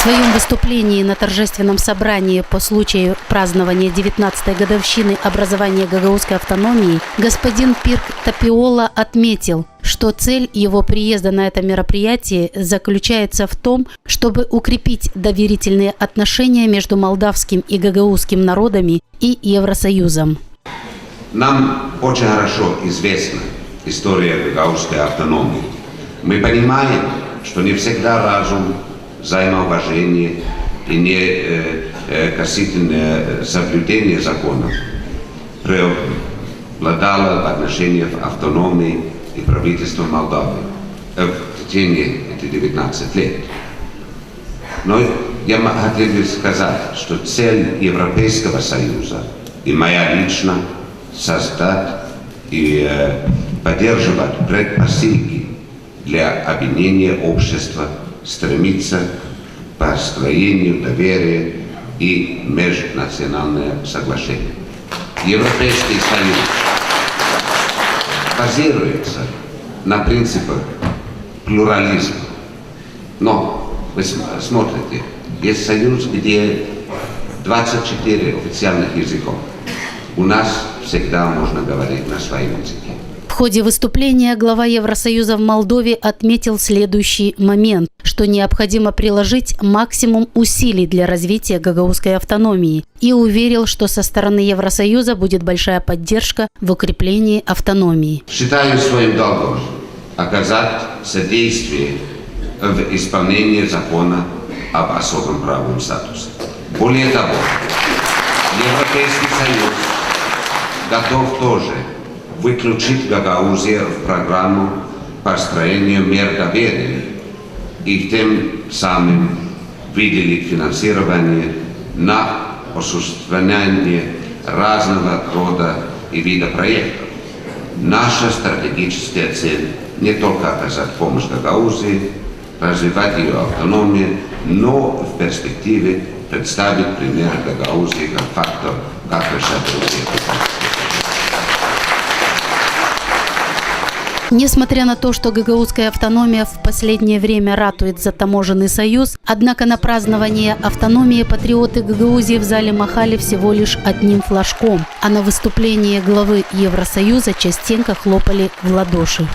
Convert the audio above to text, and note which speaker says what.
Speaker 1: своем выступлении на торжественном собрании по случаю празднования 19-й годовщины образования гагаузской автономии господин Пирк Тапиола отметил, что цель его приезда на это мероприятие заключается в том, чтобы укрепить доверительные отношения между молдавским и гагаузским народами и Евросоюзом.
Speaker 2: Нам очень хорошо известна история гагаузской автономии. Мы понимаем, что не всегда разум, взаимоуважение и некосительное соблюдение законов преобладало в отношениях автономии и правительства Молдавии в течение этих 19 лет. Но я хотел бы сказать, что цель Европейского Союза и моя лично создать и поддерживать предпосылки для объединения общества, стремиться к построению доверия и межнациональное соглашение. Европейский Союз базируется на принципах плурализма. Но вы смотрите, есть союз, где 24 официальных языков. У нас всегда можно говорить на своем языке.
Speaker 1: В ходе выступления глава Евросоюза в Молдове отметил следующий момент, что необходимо приложить максимум усилий для развития гагаузской автономии, и уверил, что со стороны Евросоюза будет большая поддержка в укреплении автономии.
Speaker 2: Считаю своим долгом оказать содействие в исполнении закона об особом правовом статусе. Более того, Европейский Союз готов тоже выключить Гагаузию в программу построения мер доверия и тем самым выделить финансирование на осуществление разного рода и вида проектов. Наша стратегическая цель не только оказать помощь Гагаузии, развивать ее автономию, но в перспективе представить пример Гагаузии как фактор, как решать другие вопросы.
Speaker 1: Несмотря на то, что гагаузская автономия в последнее время ратует за таможенный союз, однако на празднование автономии патриоты Гагаузии в зале махали всего лишь одним флажком, а на выступлении главы Евросоюза частенько хлопали в ладоши.